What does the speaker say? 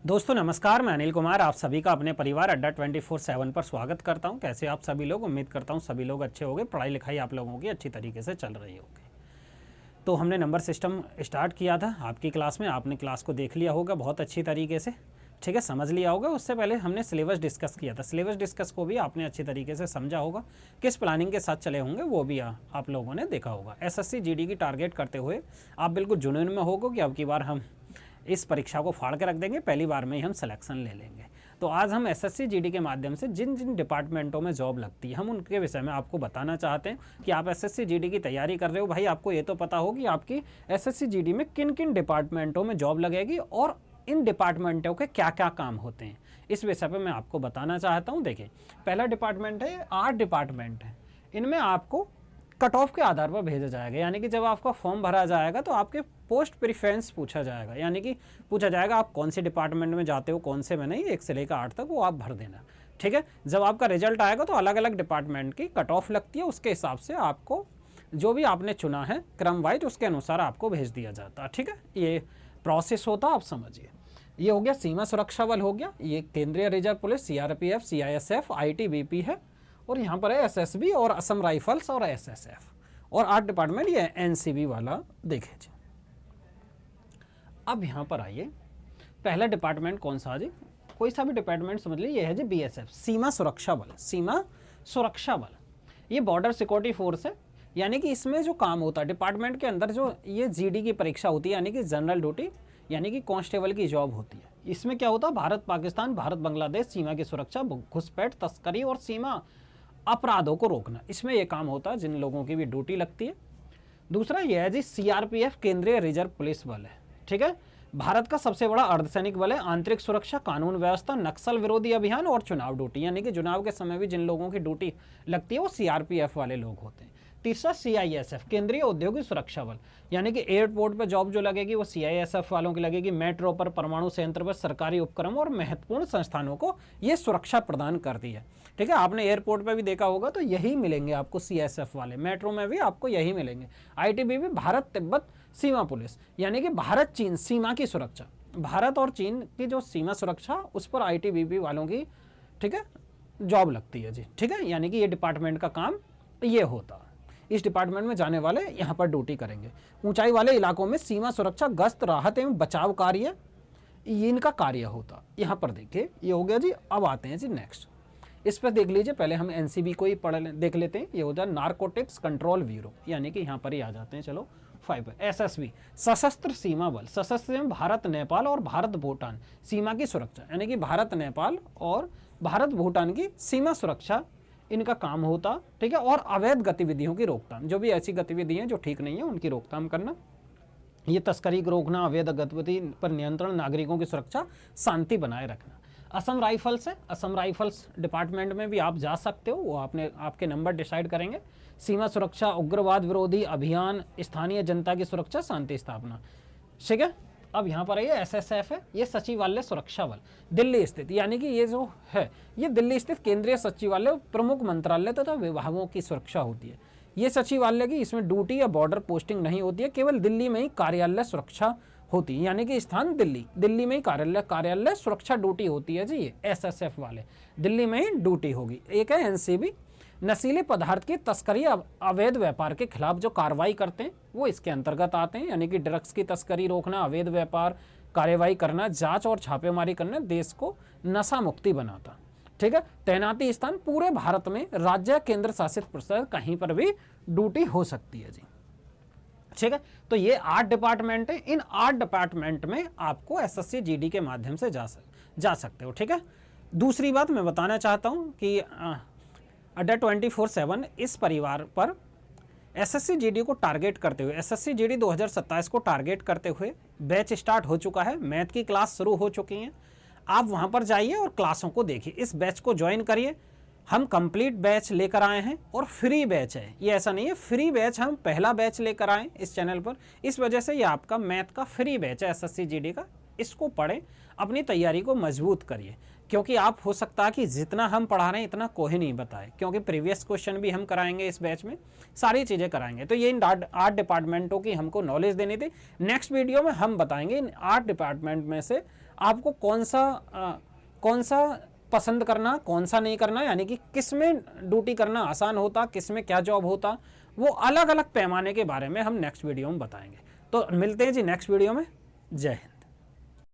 दोस्तों नमस्कार, मैं अनिल कुमार आप सभी का अपने परिवार अड्डा 24/7 पर स्वागत करता हूं। कैसे आप सभी लोग? उम्मीद करता हूं सभी लोग अच्छे होंगे, पढ़ाई लिखाई आप लोगों की अच्छी तरीके से चल रही होगी। तो हमने नंबर सिस्टम स्टार्ट किया था आपकी क्लास में, आपने क्लास को देख लिया होगा बहुत अच्छी तरीके से, ठीक है, समझ लिया होगा। उससे पहले हमने सिलेबस डिस्कस किया था, सिलेबस डिस्कस को भी आपने अच्छी तरीके से समझा होगा, किस प्लानिंग के साथ चले होंगे वो भी आप लोगों ने देखा होगा। एसएससी जीडी की टारगेट करते हुए आप बिल्कुल जुनून में होगा कि अब की बार हम इस परीक्षा को फाड़ के रख देंगे, पहली बार में ही हम सिलेक्शन ले लेंगे। तो आज हम एसएससी जीडी के माध्यम से जिन जिन डिपार्टमेंटों में जॉब लगती है हम उनके विषय में आपको बताना चाहते हैं कि आप एसएससी जीडी की तैयारी कर रहे हो भाई, आपको ये तो पता हो कि आपकी एसएससी जीडी में किन किन डिपार्टमेंटों में जॉब लगेगी और इन डिपार्टमेंटों के क्या क्या काम होते हैं, इस विषय पर मैं आपको बताना चाहता हूँ। देखिए, पहला डिपार्टमेंट है, 8 डिपार्टमेंट है, इनमें आपको कट ऑफ के आधार पर भेजा जाएगा। यानी कि जब आपका फॉर्म भरा जाएगा तो आपके पोस्ट प्रेफरेंस पूछा जाएगा, यानी कि पूछा जाएगा आप कौन से डिपार्टमेंट में जाते हो, कौन से में नहीं, 1 से लेकर 8 तक वो आप भर देना, ठीक है। जब आपका रिजल्ट आएगा तो अलग अलग डिपार्टमेंट की कट ऑफ लगती है, उसके हिसाब से आपको जो भी आपने चुना है क्रम वाइज उसके अनुसार आपको भेज दिया जाता है, ठीक है। ये प्रोसेस होता है, आप समझिए। ये हो गया सीमा सुरक्षा बल हो गया, ये केंद्रीय reserve police, CRPF, CISF, ITBP है, और यहाँ पर है एसएसबी और असम राइफल्स और एसएसएफ, और 8 डिपार्टमेंट ये एनसीबी वाला देखे जी। अब यहाँ पर आइए, पहला डिपार्टमेंट कौन सा जी, कोई सा भी डिपार्टमेंट समझ लीजिए, ये है जी बीएसएफ, सीमा सुरक्षा बल। सीमा सुरक्षा बल ये बॉर्डर सिक्योरिटी फोर्स है, यानी कि इसमें जो काम होता है डिपार्टमेंट के अंदर, जो ये जीडी की परीक्षा होती है, यानी कि जनरल ड्यूटी, यानी कि कांस्टेबल की जॉब होती है। इसमें क्या होता है, भारत पाकिस्तान, भारत बांग्लादेश सीमा की सुरक्षा, घुसपैठ, तस्करी और सीमा अपराधों को रोकना, इसमें यह काम होता है, जिन लोगों की भी ड्यूटी लगती है। दूसरा यह है जी सीआरपीएफ, केंद्रीय रिजर्व पुलिस बल है, ठीक है, भारत का सबसे बड़ा अर्धसैनिक बल है, आंतरिक सुरक्षा, कानून व्यवस्था, नक्सल विरोधी अभियान और चुनाव ड्यूटी, यानी कि चुनाव के समय भी जिन लोगों की ड्यूटी लगती है वो सीआरपीएफ वाले लोग होते हैं। तीसरा सीआईएसएफ, केंद्रीय औद्योगिक सुरक्षा बल, यानी कि एयरपोर्ट पर जॉब जो लगेगी वो सीआईएसएफ वालों की लगेगी, मेट्रो पर, परमाणु संयंत्र पर, सरकारी उपक्रम और महत्वपूर्ण संस्थानों को ये सुरक्षा प्रदान करती है, ठीक है। आपने एयरपोर्ट पर भी देखा होगा तो यही मिलेंगे आपको सीआईएसएफ वाले, मेट्रो में भी आपको यही मिलेंगे। आईटीबीपी, भारत तिब्बत सीमा पुलिस, यानी कि भारत चीन सीमा की सुरक्षा, भारत और चीन की जो सीमा सुरक्षा उस पर आईटीबीपी वालों की, ठीक है, जॉब लगती है जी, ठीक है। यानी कि ये डिपार्टमेंट का काम ये होता है, इस डिपार्टमेंट में जाने वाले यहाँ पर ड्यूटी करेंगे। ऊंचाई वाले इलाकों में सीमा सुरक्षा, गश्त, राहत एवं बचाव कार्य ये इनका कार्य होता। यहाँ पर देखिए ये हो गया जी। अब आते हैं जी नेक्स्ट, इस पर देख लीजिए, पहले हम एनसीबी को ही देख लेते हैं। ये होता है नारकोटिक्स कंट्रोल ब्यूरो, यानी कि यहाँ पर ही आ जाते हैं, चलो 5। एसएसबी, सशस्त्र सीमा बल, सशस्त्र में भारत नेपाल और भारत भूटान सीमा की सुरक्षा, यानी कि भारत नेपाल और भारत भूटान की सीमा सुरक्षा इनका काम होता, ठीक है। और अवैध गतिविधियों की रोकथाम, जो भी ऐसी गतिविधियां जो ठीक नहीं है उनकी रोकथाम करना, ये तस्करी को रोकना, अवैध गतिविधि पर नियंत्रण, नागरिकों की सुरक्षा, शांति बनाए रखना। असम राइफल्स है, असम राइफल्स डिपार्टमेंट में भी आप जा सकते हो, वो आपके नंबर डिसाइड करेंगे। सीमा सुरक्षा, उग्रवाद विरोधी अभियान, स्थानीय जनता की सुरक्षा, शांति स्थापना, ठीक है। अब यहाँ पर ये एसएसएफ है, ये सचिवालय सुरक्षा बल, दिल्ली स्थित, यानी कि ये जो है ये दिल्ली स्थित केंद्रीय सचिवालय, प्रमुख मंत्रालय तथा विभागों की सुरक्षा होती है। ये सचिवालय की, इसमें ड्यूटी या बॉर्डर पोस्टिंग नहीं होती है, केवल दिल्ली में ही कार्यालय सुरक्षा होती है, यानी कि स्थान दिल्ली में ही कार्यालय सुरक्षा ड्यूटी होती है जी। ये एसएसएफ वाले दिल्ली में ही ड्यूटी होगी। एक है एनसीबी, नशीले पदार्थ की तस्करी, अवैध व्यापार के खिलाफ जो कार्रवाई करते हैं वो इसके अंतर्गत आते हैं, यानी कि ड्रग्स की तस्करी रोकना, अवैध व्यापार कार्रवाई करना, जांच और छापेमारी करना, देश को नशा मुक्ति बनाता, ठीक है। तैनाती स्थान पूरे भारत में, राज्य केंद्र शासित प्रदेश कहीं पर भी ड्यूटी हो सकती है जी, ठीक है। तो ये 8 डिपार्टमेंट है, इन 8 डिपार्टमेंट में आपको एसएससी जीडी के माध्यम से जा सकते हो, ठीक है। दूसरी बात मैं बताना चाहता हूं कि अड्डा 24/7 इस परिवार पर एसएससी जीडी को टारगेट करते हुए, एसएससी जीडी 2027 को टारगेट करते हुए बैच स्टार्ट हो चुका है, मैथ की क्लास शुरू हो चुकी हैं। आप वहां पर जाइए और क्लासों को देखिए, इस बैच को ज्वाइन करिए। हम कंप्लीट बैच लेकर आए हैं और फ्री बैच है, ये ऐसा नहीं है, फ्री बैच हम पहला बैच लेकर आए इस चैनल पर, इस वजह से ये आपका मैथ का फ्री बैच है एसएससी जीडी का। इसको पढ़ें, अपनी तैयारी को मजबूत करिए, क्योंकि आप हो सकता है कि जितना हम पढ़ा रहे हैं इतना कोई नहीं बताए, क्योंकि प्रीवियस क्वेश्चन भी हम कराएंगे इस बैच में, सारी चीज़ें कराएंगे। तो ये इन 8 डिपार्टमेंटों की हमको नॉलेज देनी थी। नेक्स्ट वीडियो में हम बताएंगे इन 8 डिपार्टमेंट में से आपको कौन सा पसंद करना, कौन सा नहीं करना, यानी कि किस में ड्यूटी करना आसान होता, किस में क्या जॉब होता, वो अलग अलग पैमाने के बारे में हम नेक्स्ट वीडियो में बताएंगे। तो मिलते हैं जी नेक्स्ट वीडियो में। जय हिंद।